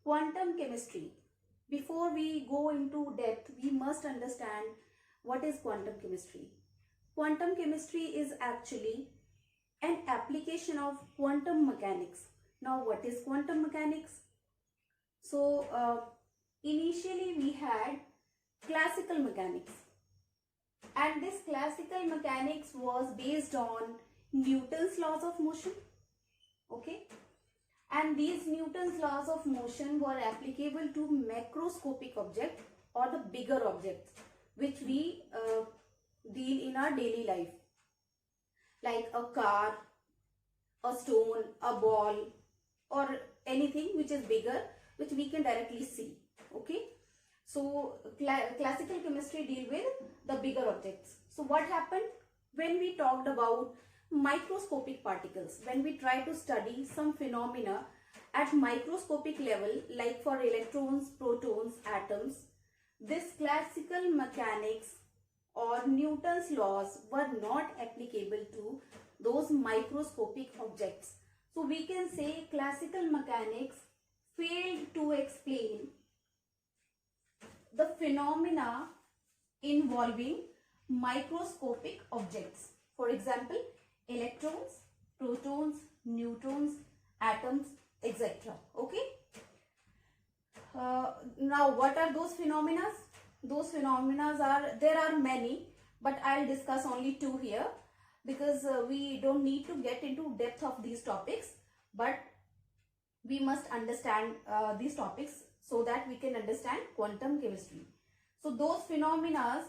Quantum chemistry. Before we go into depth, we must understand what is quantum chemistry. Quantum chemistry is actually an application of quantum mechanics. Now, what is quantum mechanics? So, initially we had classical mechanics, and this classical mechanics was based on Newton's laws of motion. Okay, and these Newton's laws of motion were applicable to macroscopic objects or the bigger objects which we deal in our daily life, like a car, a stone, a ball, or anything which is bigger, which we can directly see. Okay, so classical chemistry deal with the bigger objects. So what happened when we talked about microscopic particles, when we try to study some phenomena at microscopic level, like for electrons, protons, atoms, this classical mechanics or Newton's laws were not applicable to those microscopic objects. So we can say classical mechanics failed to explain the phenomena involving microscopic objects. For example, electrons, protons, neutrons, atoms, etc. Okay. Now, what are those phenomena? Those phenomena there are many, but I'll discuss only two here, because we don't need to get into depth of these topics, but we must understand these topics so that we can understand quantum chemistry. So those phenomena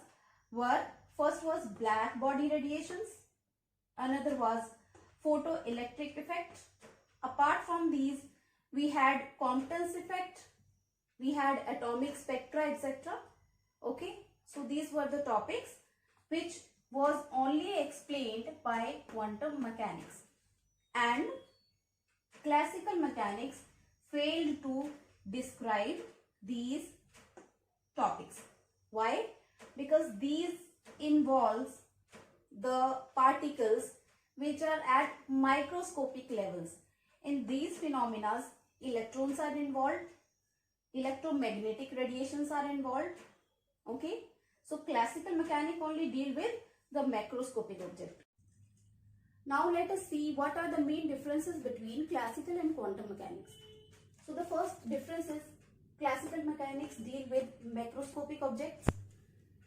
were, first was black body radiations, another was photoelectric effect. Apart from these, we had Compton's effect, we had atomic spectra, etc. Okay, so these were the topics which was only explained by quantum mechanics, and classical mechanics failed to describe these topics. Why? Because these involves the particles which are at microscopic levels. In these phenomena, electrons are involved, electromagnetic radiations are involved. Okay, so classical mechanics only deal with the macroscopic object. Now let us see what are the main differences between classical and quantum mechanics. So the first difference is classical mechanics deal with macroscopic objects.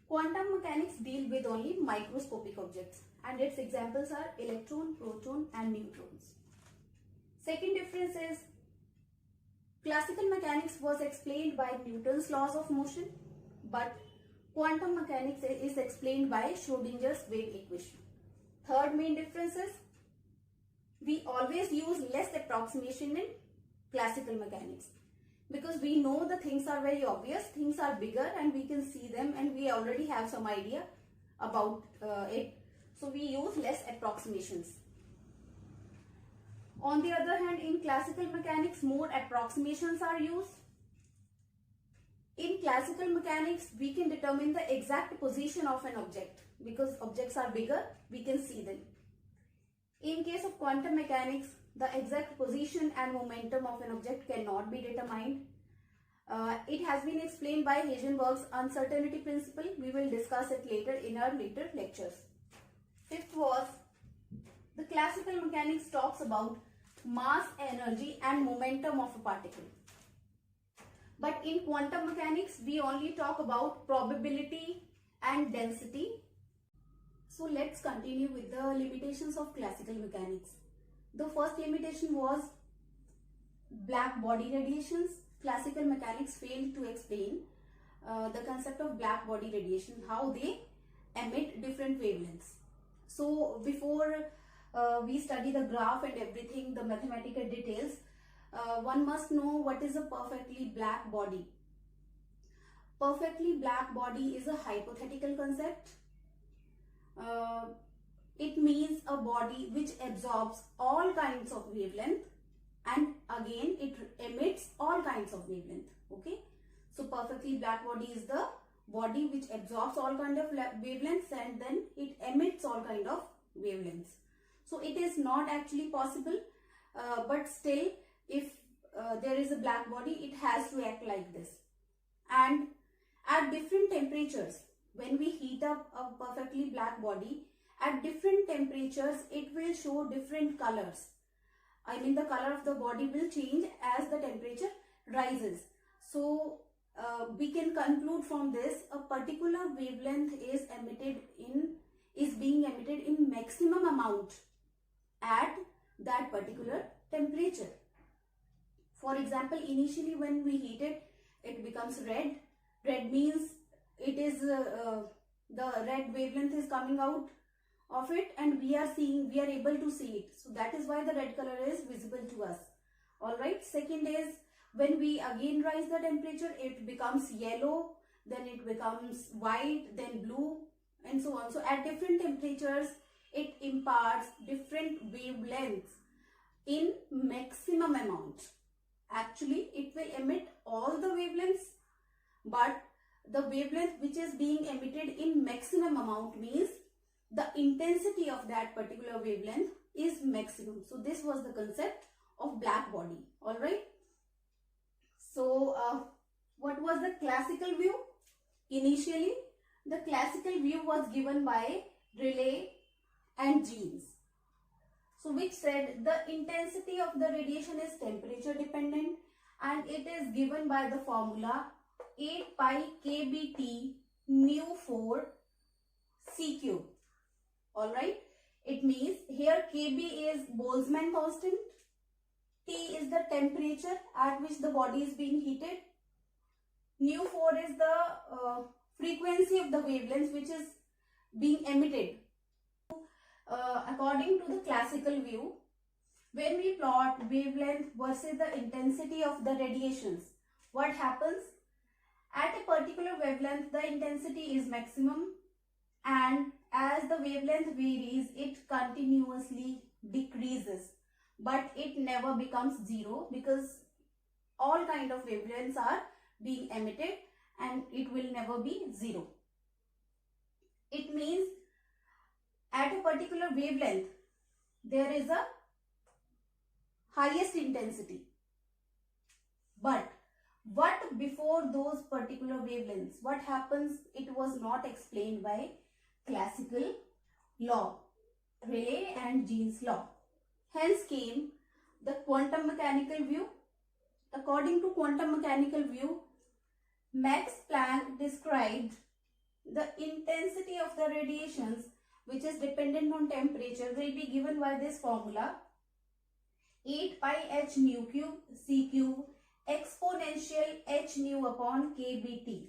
Quantum mechanics deal with only microscopic objects, and its examples are electron, proton and neutrons. Second difference is classical mechanics was explained by Newton's laws of motion, but quantum mechanics is explained by Schrodinger's wave equation. Third main difference is we always use less approximation in classical mechanics, because we know the things are very obvious, things are bigger and we can see them and we already have some idea about it. So we use less approximations. On the other hand, in classical mechanics, more approximations are used. In classical mechanics, we can determine the exact position of an object, because objects are bigger, we can see them. In case of quantum mechanics, the exact position and momentum of an object cannot be determined. It has been explained by Heisenberg's uncertainty principle. We will discuss it later in our later lectures. Fifth was, the classical mechanics talks about mass, energy and momentum of a particle. But in quantum mechanics, we only talk about probability and density. So let's continue with the limitations of classical mechanics. The first limitation was black body radiations. Classical mechanics failed to explain the concept of black body radiation, how they emit different wavelengths. So before we study the graph and everything, the mathematical details, one must know what is a perfectly black body. Perfectly black body is a hypothetical concept. It means a body which absorbs all kinds of wavelength and again it emits all kinds of wavelength. Okay, so perfectly black body is the body which absorbs all kind of wavelengths and then it emits all kind of wavelengths. So it is not actually possible, but still if there is a black body, it has to act like this. And at different temperatures, when we heat up a perfectly black body, at different temperatures, it will show different colors. I mean, the color of the body will change as the temperature rises. So, we can conclude from this, a particular wavelength is being emitted in maximum amount at that particular temperature. For example, initially when we heat it, it becomes red. Red means it is the red wavelength is coming out of it, and we are able to see it. So that is why the red color is visible to us. Alright, second is when we again rise the temperature, it becomes yellow, then it becomes white, then blue, and so on. So at different temperatures, it imparts different wavelengths in maximum amount. Actually, it will emit all the wavelengths, but the wavelength which is being emitted in maximum amount means the intensity of that particular wavelength is maximum. So this was the concept of black body. All right. So what was the classical view? Initially, the classical view was given by Rayleigh and Jeans. So which said the intensity of the radiation is temperature dependent, and it is given by the formula 8 pi kBT nu 4 C cube. Alright, it means here kB is Boltzmann constant, T is the temperature at which the body is being heated, nu 4 is the frequency of the wavelength which is being emitted. According to the classical view, when we plot wavelength versus the intensity of the radiations, what happens? At a particular wavelength, the intensity is maximum, and as the wavelength varies, it continuously decreases, but it never becomes zero, because all kind of wavelengths are being emitted and it will never be zero. It means at a particular wavelength, there is a highest intensity. But what before those particular wavelengths? What happens? It was not explained by classical law, Rayleigh and Jeans law. Hence came the quantum mechanical view. According to quantum mechanical view, Max Planck described the intensity of the radiations which is dependent on temperature will be given by this formula 8 pi h nu cube C cube exponential h nu upon kBT.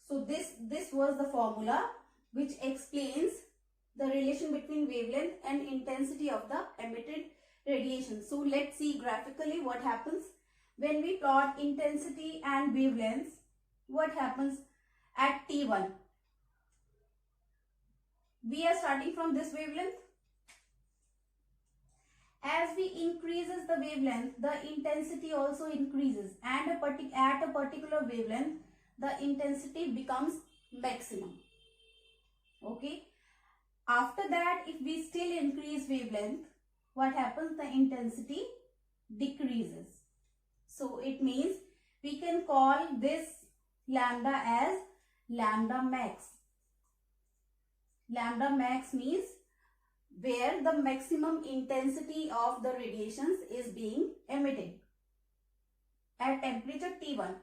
So this was the formula which explains the relation between wavelength and intensity of the emitted radiation. So let's see graphically what happens when we plot intensity and wavelengths. What happens at T1? We are starting from this wavelength. As we increases the wavelength, the intensity also increases, and at a particular wavelength, the intensity becomes maximum. Okay. After that, if we still increase wavelength, what happens? The intensity decreases. So it means we can call this lambda as lambda max. Lambda max means where the maximum intensity of the radiations is being emitted at temperature T1.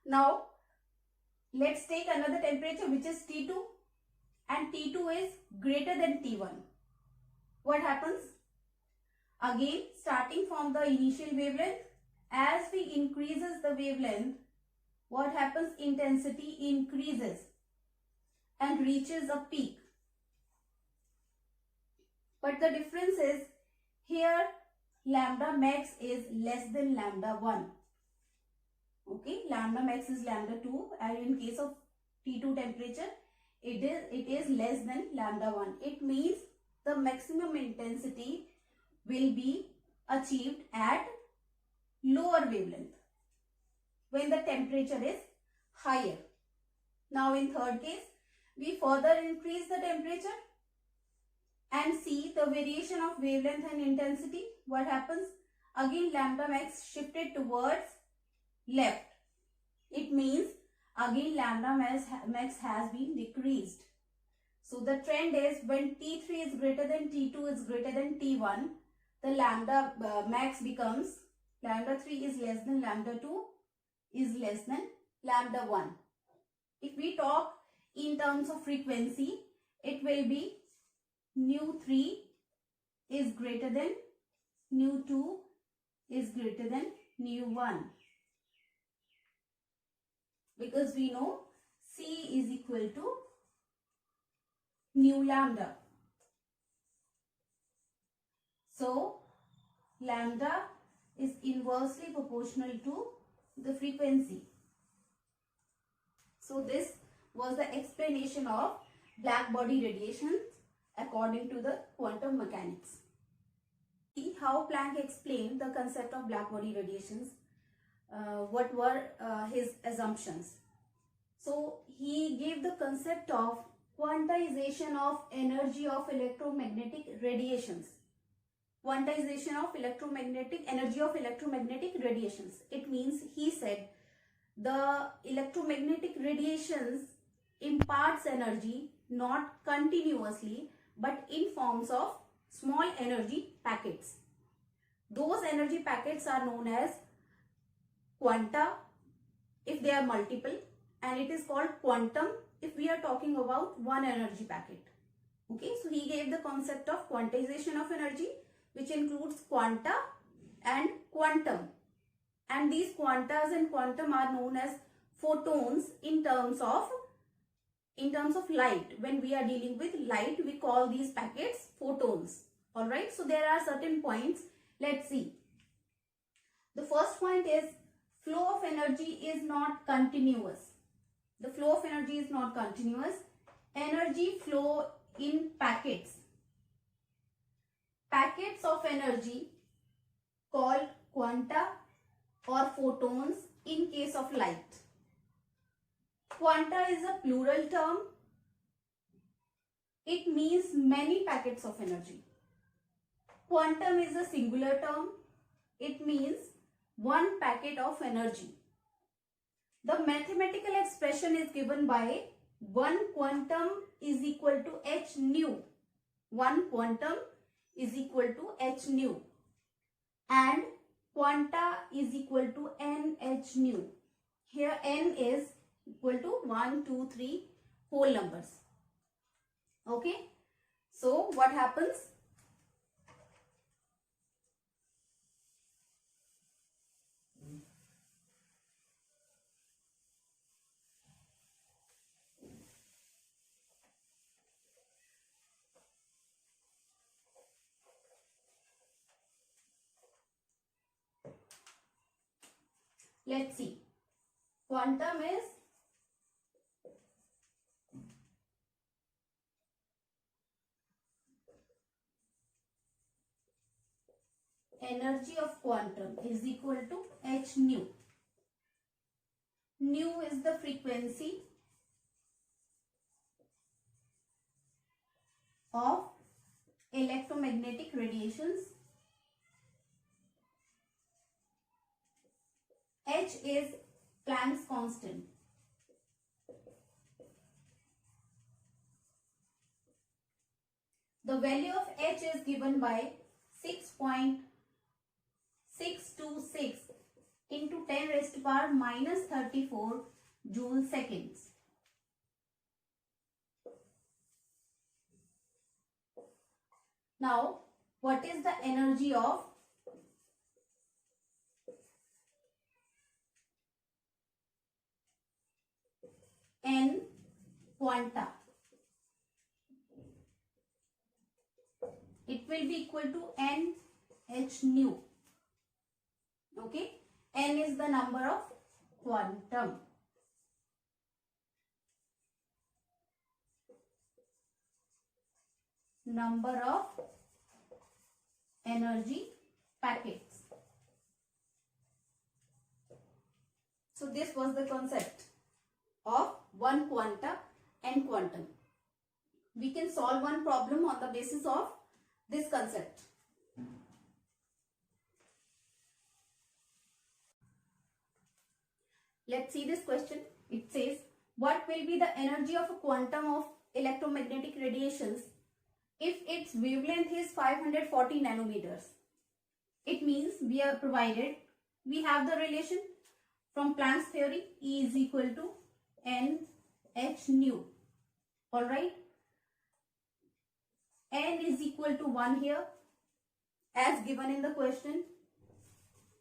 Now, let's take another temperature which is T2, and T2 is greater than T1. What happens? Again, starting from the initial wavelength, as we increases the wavelength, what happens? Intensity increases and reaches a peak. But the difference is here lambda max is less than lambda 1. Okay, lambda max is lambda 2, and in case of T2 temperature, it is less than lambda 1. It means the maximum intensity will be achieved at lower wavelength when the temperature is higher. Now in third case, we further increase the temperature and see the variation of wavelength and intensity. What happens? again lambda max shifted towards left. It means again lambda max has been decreased. So the trend is when T3 is greater than T2 is greater than T1, the lambda max becomes lambda 3 is less than lambda 2 is less than lambda 1. If we talk in terms of frequency, it will be nu 3 is greater than nu 2 is greater than nu 1. Because we know C is equal to nu lambda. So lambda is inversely proportional to the frequency. So this was the explanation of black body radiations according to the quantum mechanics. See how Planck explained the concept of black body radiations. What were his assumptions? So he gave the concept of quantization of energy of electromagnetic radiations. Quantization of energy of electromagnetic radiations. It means he said the electromagnetic radiations imparts energy not continuously but in forms of small energy packets. Those energy packets are known as quanta if they are multiple, and it is called quantum if we are talking about one energy packet. Okay, so he gave the concept of quantization of energy, which includes quanta and quantum. And these quantas and quantum are known as photons in terms of light. When we are dealing with light, we call these packets photons. Alright, so there are certain points. Let's see. The first point is flow of energy is not continuous. The flow of energy is not continuous. Energy flow in packets. Packets of energy called quanta or photons in case of light. Quanta is a plural term. It means many packets of energy. Quantum is a singular term. It means one packet of energy. The mathematical expression is given by 1 quantum is equal to h nu. 1 quantum is equal to h nu. And quanta is equal to n h nu. Here n is equal to 1, 2, 3 whole numbers. Okay. So what happens? Let's see. Quantum is energy of quantum is equal to h nu. Nu is the frequency of electromagnetic radiations. H is Planck's constant. The value of H is given by 6.626 into 10 raised to power minus 34 joule seconds. Now, what is the energy of n quanta? It will be equal to n h nu. Okay, n is the number of quantum. Number of energy packets. So this was the concept of 1 quanta and quantum. We can solve one problem on the basis of this concept. Let's see this question. It says, what will be the energy of a quantum of electromagnetic radiations if its wavelength is 540 nanometers? It means we are provided, we have the relation from Planck's theory, E is equal to NH nu. Alright. N is equal to 1 here as given in the question.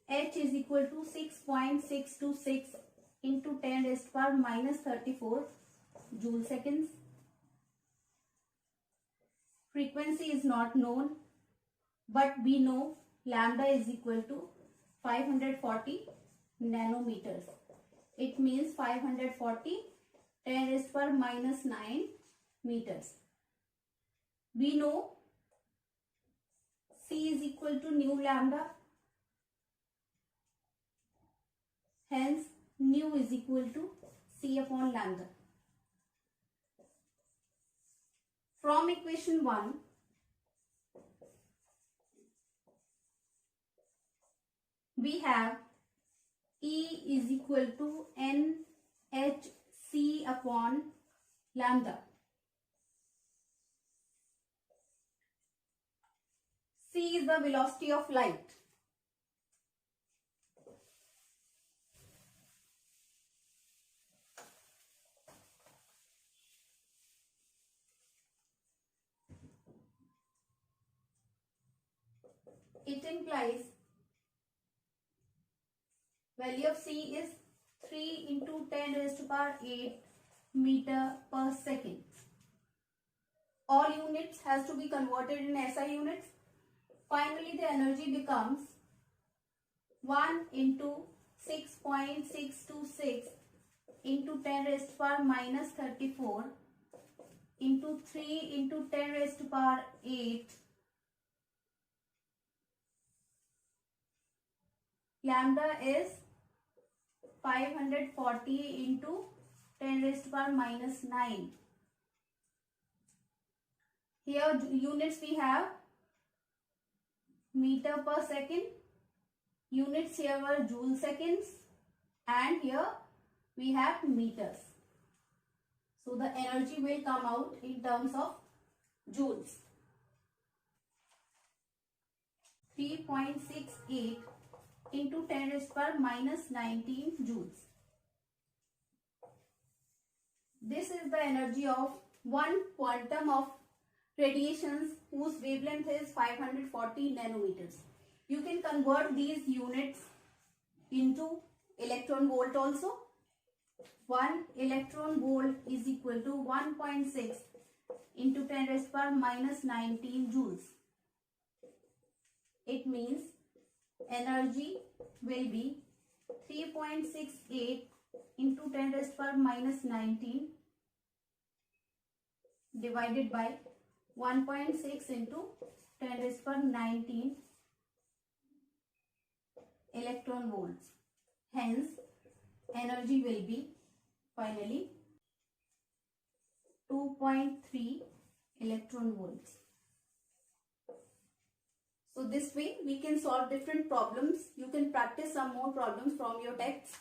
H is equal to 6.626 into 10 raised to power minus 34 joule seconds. Frequency is not known, but we know lambda is equal to 540 nanometers. It means 540 10 raised to power minus 9 meters. We know C is equal to nu lambda. Hence, nu is equal to C upon lambda. From equation 1, we have E is equal to NHC upon lambda. C is the velocity of light. It implies value of C is 3 into 10 raised to power 8 meter per second. All units has to be converted in SI units. Finally, the energy becomes 1 into 6.626 into 10 raised to power minus 34 into 3 into 10 raised to power 8 lambda is 540 into 10 raised to power minus 9. Here units we have meter per second, units here were joule seconds, and here we have meters. So the energy will come out in terms of joules. 3.68 into 10 raised to power minus 19 joules. This is the energy of one quantum of radiations whose wavelength is 540 nanometers. You can convert these units into electron volt also. 1 electron volt is equal to 1.6 into 10 raised to power minus 19 joules. It means energy will be 3.68 into 10 raised to power minus 19 divided by 1.6 into 10 raised to power 19 electron volts. Hence, energy will be finally 2.3 electron volts. So this way we can solve different problems. You can practice some more problems from your texts,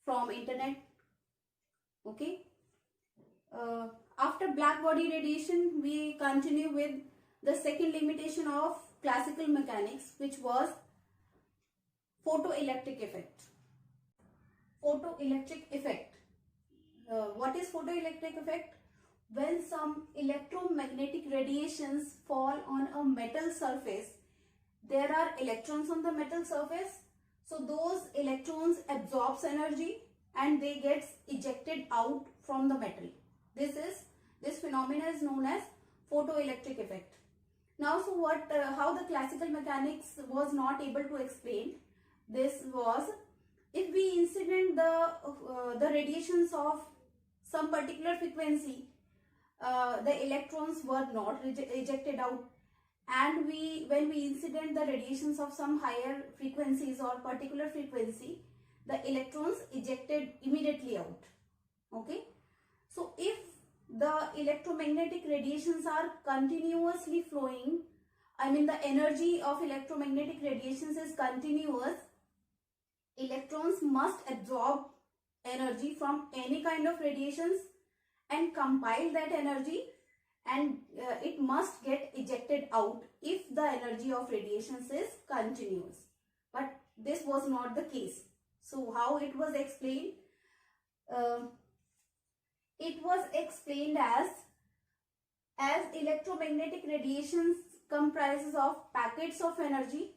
from internet. Okay. After black body radiation, we continue with the second limitation of classical mechanics, which was photoelectric effect. Photoelectric effect. What is photoelectric effect? When some electromagnetic radiations fall on a metal surface, there are electrons on the metal surface. So those electrons absorbs energy and they get ejected out from the metal. This phenomena is known as photoelectric effect. Now, so how the classical mechanics was not able to explain this was, if we incident the radiations of some particular frequency, the electrons were not ejected out, and when we incident the radiations of some higher frequencies or particular frequency, the electrons ejected immediately out. Okay. So if the electromagnetic radiations are continuously flowing, I mean the energy of electromagnetic radiations is continuous, electrons must absorb energy from any kind of radiations and compile that energy, and it must get ejected out if the energy of radiations is continuous. But this was not the case. So how it was explained? It was explained as electromagnetic radiations comprises of packets of energy.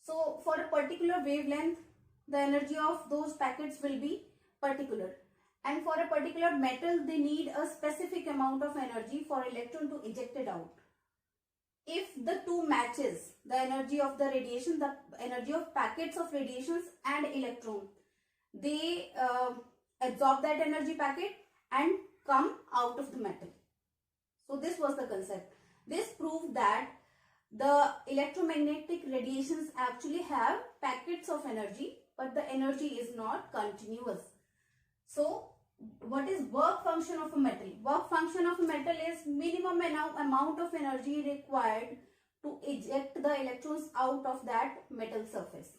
So for a particular wavelength, the energy of those packets will be particular. And for a particular metal, they need a specific amount of energy for electron to eject it out. If the two matches, the energy of the radiation, the energy of packets of radiations and electron, they absorb that energy packet and come out of the metal. So this was the concept. This proved that the electromagnetic radiations actually have packets of energy, but the energy is not continuous. So what is work function of a metal? Work function of a metal is minimum amount of energy required to eject the electrons out of that metal surface.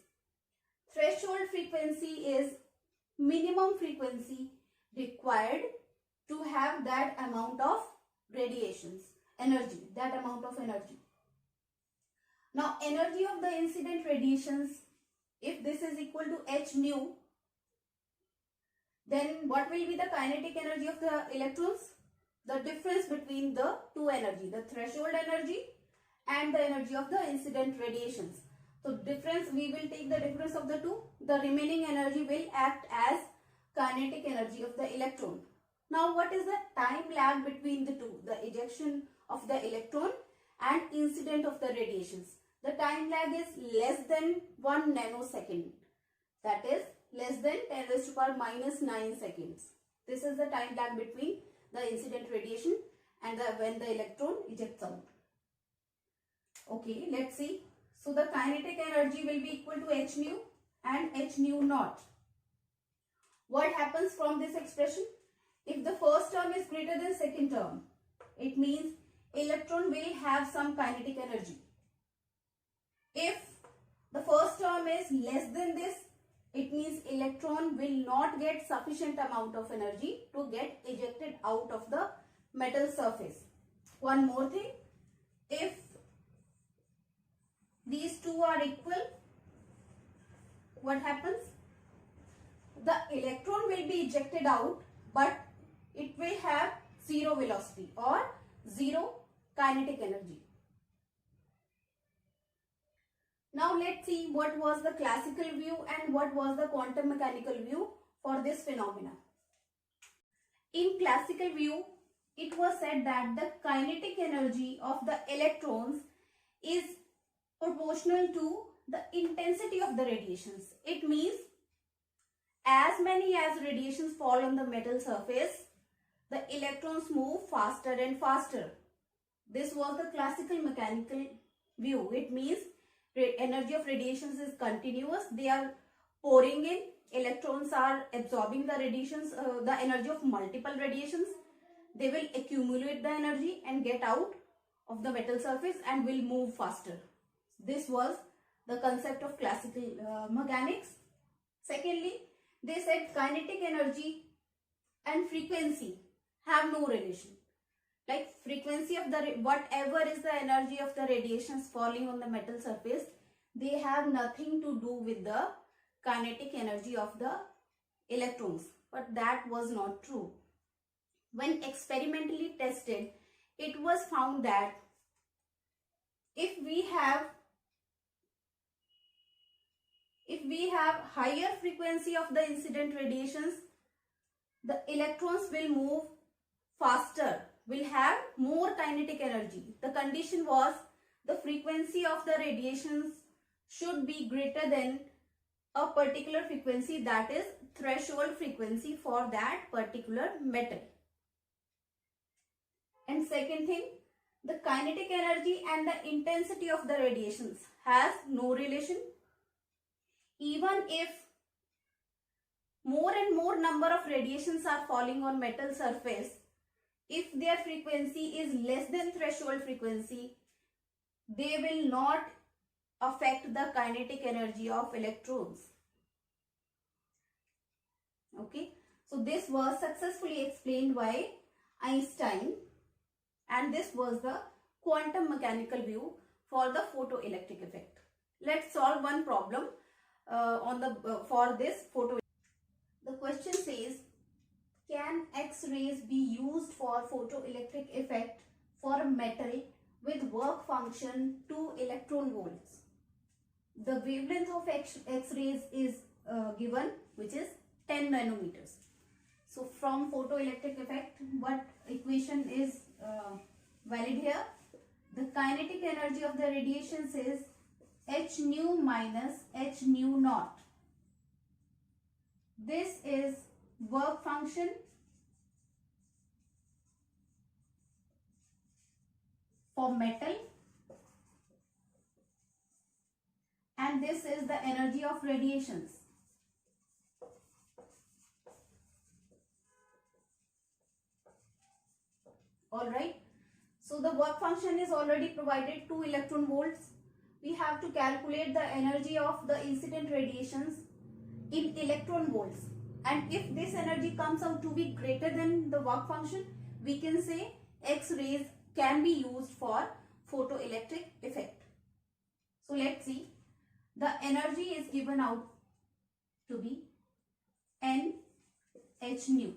Threshold frequency is minimum frequency required to have that amount of radiations, energy, that amount of energy. Now energy of the incident radiations, if this is equal to h nu, then what will be the kinetic energy of the electrons? The difference between the two energy, the threshold energy and the energy of the incident radiations. So difference, we will take the difference of the two. The remaining energy will act as kinetic energy of the electron. Now what is the time lag between the two? The ejection of the electron and incident of the radiations. The time lag is less than 1 nanosecond. That is less than 10 raised to power minus 9 seconds. This is the time lag between the incident radiation and when the electron ejects out. Okay, let's see. So the kinetic energy will be equal to h nu and h nu naught. What happens from this expression? If the first term is greater than second term, it means electron will have some kinetic energy. If the first term is less than this, it means electron will not get sufficient amount of energy to get ejected out of the metal surface. One more thing, if these two are equal, what happens? The electron will be ejected out, but it will have zero velocity or zero kinetic energy. Now let's see what was the classical view and what was the quantum mechanical view for this phenomena. In classical view, it was said that the kinetic energy of the electrons is proportional to the intensity of the radiations. It means as many as radiations fall on the metal surface, the electrons move faster and faster. This was the classical mechanical view. It means energy of radiations is continuous. They are pouring in. Electrons are absorbing the radiations, the energy of multiple radiations. They will accumulate the energy and get out of the metal surface and will move faster. This was the concept of classical mechanics. Secondly, they said kinetic energy and frequency have no relation. Like frequency of the, whatever is the energy of the radiations falling on the metal surface, they have nothing to do with the kinetic energy of the electrons. But that was not true. When experimentally tested, it was found that if we have higher frequency of the incident radiations, the electrons will move faster, will have more kinetic energy. The condition was the frequency of the radiations should be greater than a particular frequency, that is threshold frequency for that particular metal. And second thing, the kinetic energy and the intensity of the radiations has no relation. Even if more and more number of radiations are falling on metal surface, if their frequency is less than threshold frequency, they will not affect the kinetic energy of electrons. Okay, so this was successfully explained by Einstein, and this was the quantum mechanical view for the photoelectric effect. Let's solve one problem for this photo. The question says, can X-rays be used for photoelectric effect for a metal with work function 2 electron volts? The wavelength of X-rays is given, which is 10 nanometers. So from photoelectric effect, what equation is valid here? The kinetic energy of the radiation is h nu minus h nu naught. This is work function for metal, and this is the energy of radiations. Alright, so the work function is already provided 2 electron volts. We have to calculate the energy of the incident radiations in electron volts, and if this energy comes out to be greater than the work function, we can say X-rays can be used for photoelectric effect. So let's see, the energy is given out to be n h nu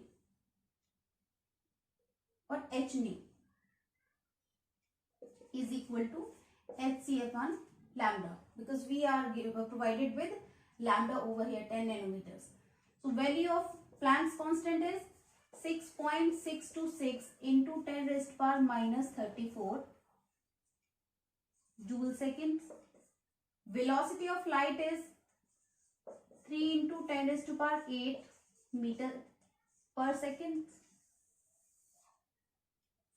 or h nu is equal to hc upon lambda, because we are provided with lambda over here 10 nanometers. So value of Planck's constant is 6.626 into 10 raised to power minus 34 joule seconds. Velocity of light is 3 into 10 raised to power 8 meter per second.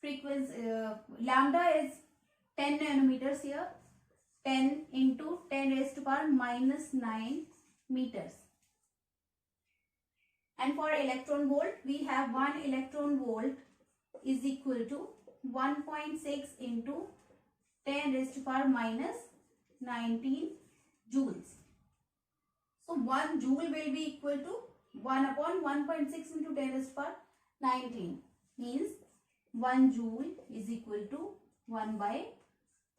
Frequency lambda is 10 nanometers here. 10 into 10 raised to power minus 9 meters. And for electron volt, we have 1 electron volt is equal to 1.6 into 10 raised to power minus 19 joules. So 1 joule will be equal to 1 upon 1.6 into 10 raised to power 19, means 1 joule is equal to 1 by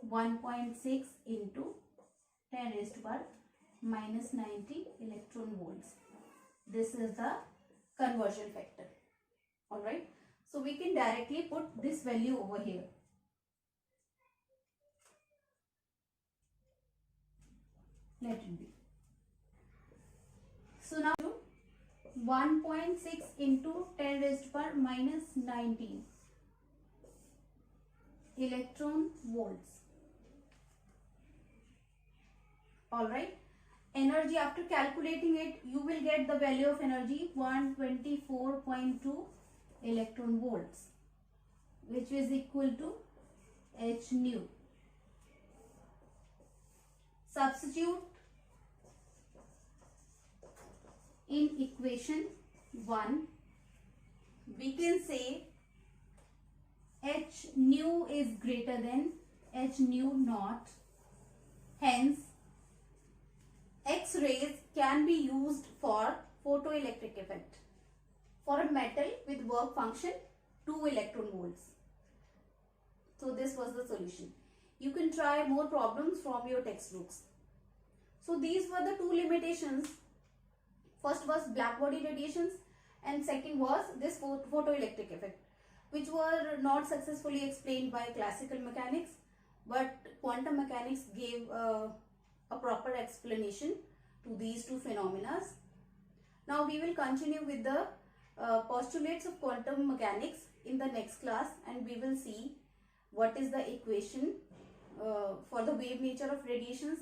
1.6 into 10 raised to power minus 90 electron volts. This is the conversion factor. Alright, so we can directly put this value over here. Let it be. So now 1.6 into 10 raised to power minus 19 electron volts. Alright, energy, after calculating it, you will get the value of energy 124.2 electron volts, which is equal to h nu. Substitute in equation 1, we can say h nu is greater than h nu naught, hence X-rays can be used for photoelectric effect for a metal with work function 2 electron volts. So this was the solution. You can try more problems from your textbooks. So these were the two limitations. First was black body radiations, and second was this photoelectric effect, which were not successfully explained by classical mechanics, but quantum mechanics gave a proper explanation to these two phenomena. Now we will continue with the postulates of quantum mechanics in the next class, and we will see what is the equation for the wave nature of radiations.